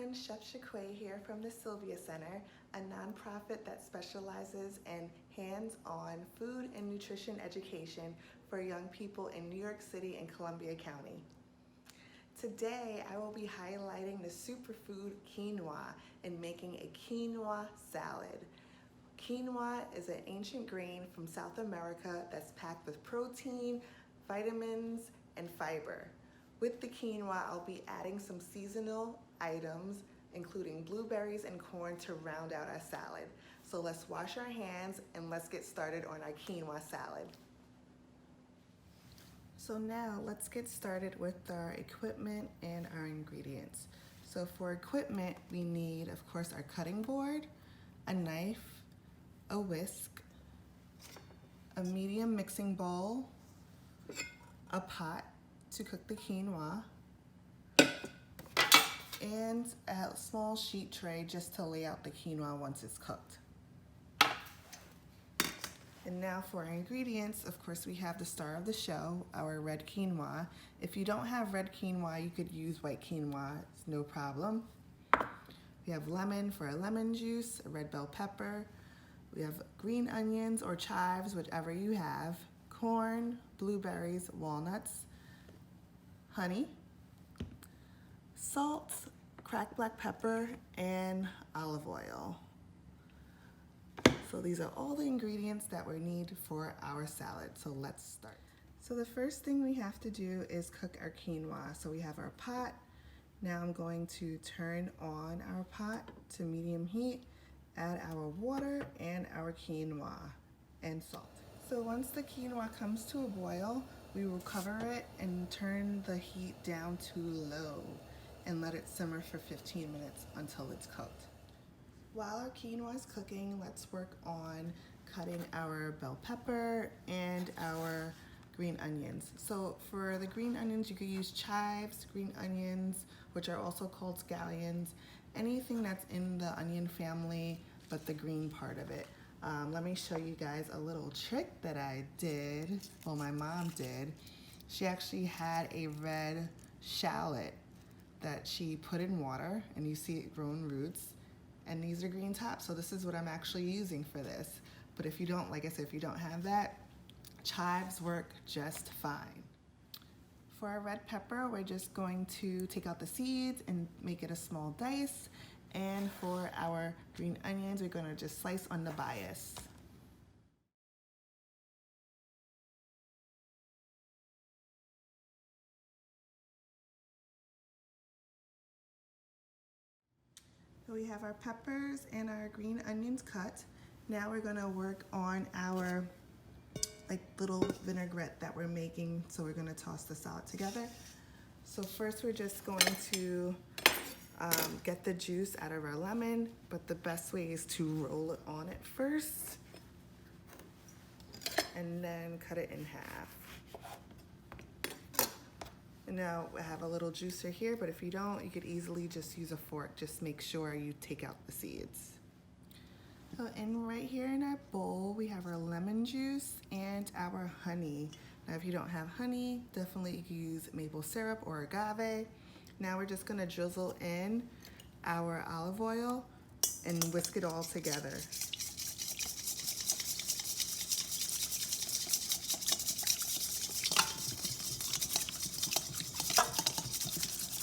everyone, Chef Shaquay here from the Sylvia Center, a nonprofit that specializes in hands-on food and nutrition education for young people in New York City and Columbia County. Today, I will be highlighting the superfood quinoa and making a quinoa salad. Quinoa is an ancient grain from South America that's packed with protein, vitamins, and fiber. With the quinoa, I'll be adding some seasonal items, including blueberries and corn to round out our salad. So let's wash our hands and let's get started on our quinoa salad. So now let's get started with our equipment and our ingredients. So for equipment, we need, of course, our cutting board, a knife, a whisk, a medium mixing bowl, a pot to cook the quinoa, and a small sheet tray just to lay out the quinoa once it's cooked. And now for our ingredients, of course, we have the star of the show, our red quinoa. If you don't have red quinoa, you could use white quinoa, it's no problem. We have lemon for a lemon juice, a red bell pepper. We have green onions or chives, whichever you have, corn, blueberries, walnuts, honey, salt, cracked black pepper, and olive oil. So these are all the ingredients that we need for our salad. So let's start. So the first thing we have to do is cook our quinoa. So we have our pot. Now I'm going to turn on our pot to medium heat, add our water and our quinoa and salt. So once the quinoa comes to a boil, we will cover it and turn the heat down to low and let it simmer for 15 minutes until it's cooked. While our quinoa is cooking, let's work on cutting our bell pepper and our green onions. So for the green onions, you could use chives, green onions, which are also called scallions, anything that's in the onion family, but the green part of it. Let me show you guys a little trick that I did, well, my mom did. She actually had a red shallot that she put in water, and you see it growing roots, and these are green tops, so this is what I'm actually using for this. But if you don't, like I said, if you don't have that, chives work just fine. For our red pepper, we're just going to take out the seeds and make it a small dice. And for our green onions, we're gonna just slice on the bias. So we have our peppers and our green onions cut. Now we're gonna work on our little vinaigrette that we're making. So we're gonna toss the salad together. So first we're just going to get the juice out of our lemon, but the best way is to roll it on it first and then cut it in half. And now I have a little juicer here, but if you don't, you could easily just use a fork. Just make sure you take out the seeds. So right here in our bowl, we have our lemon juice and our honey. Now if you don't have honey, definitely you can use maple syrup or agave. Now we're just gonna drizzle in our olive oil and whisk it all together.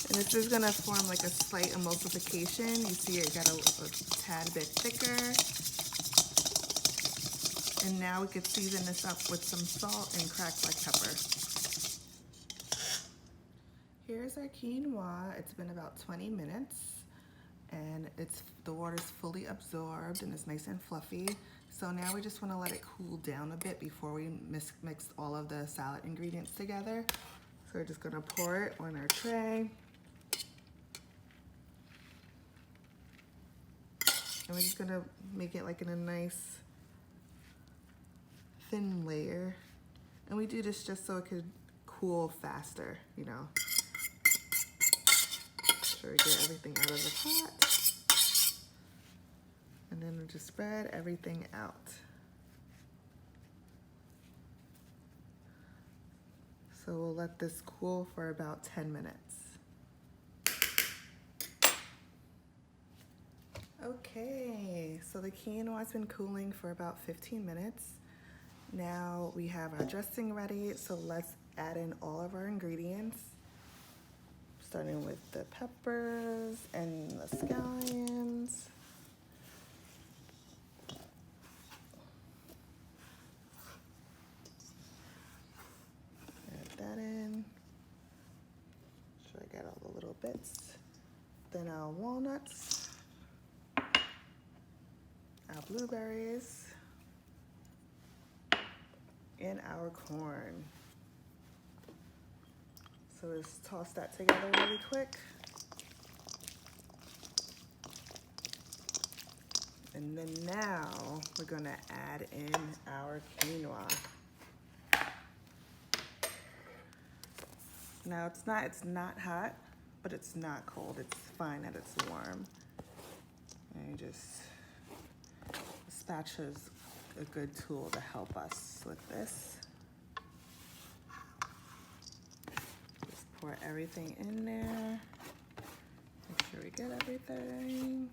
And this is gonna form like a slight emulsification. You see it got a tad bit thicker. And now we could season this up with some salt and cracked black pepper. Here's our quinoa. It's been about 20 minutes and the water's fully absorbed and it's nice and fluffy. So now we just wanna let it cool down a bit before we mix all of the salad ingredients together. So we're just gonna pour it on our tray. And we're just gonna make it like in a nice thin layer. And we do this just so it could cool faster, you know. Make sure we get everything out of the pot. And then we just spread everything out. So we'll let this cool for about 10 minutes. Okay, so the quinoa's been cooling for about 15 minutes. Now we have our dressing ready, so let's add in all of our ingredients, starting with the peppers and the scallions. Add that in. Make sure I get all the little bits. Then our walnuts, our blueberries, and our corn. So let's toss that together really quick. And then now we're gonna add in our quinoa. Now it's not hot, but it's not cold. It's fine that it's warm. And you just, the spatula's a good tool to help us with this. Just pour everything in there. Make sure we get everything.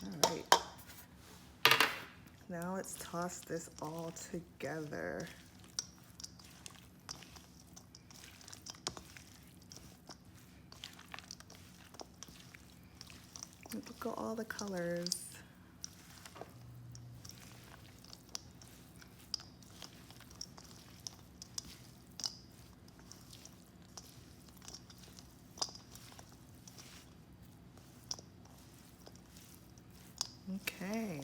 All right. Now let's toss this all together. Look at all the colors. Okay,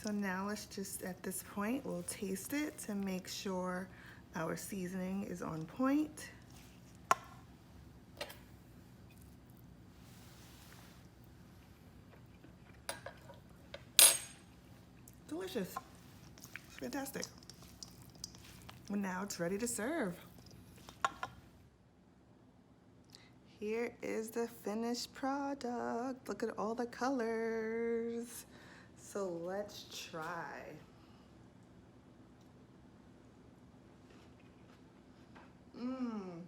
so now let's just, at this point, we'll taste it to make sure our seasoning is on point. Delicious. It's fantastic. And now it's ready to serve. Here is the finished product. Look at all the colors. So let's try. You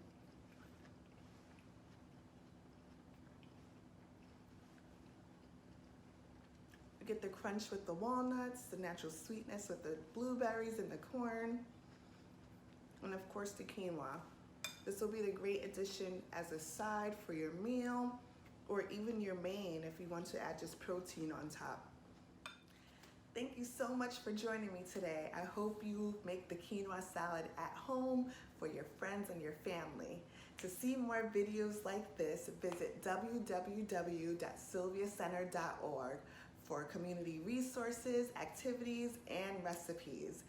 get the crunch with the walnuts, the natural sweetness with the blueberries and the corn, and of course the quinoa. This will be the great addition as a side for your meal, or even your main if you want to add just protein on top. Thank you so much for joining me today. I hope you make the quinoa salad at home for your friends and your family. To see more videos like this, visit www.sylviacenter.org for community resources, activities, and recipes.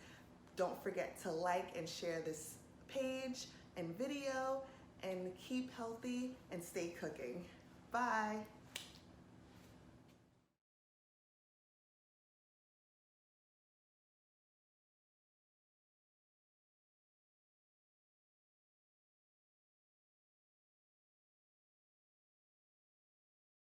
Don't forget to like and share this page and video, and keep healthy and stay cooking. Bye.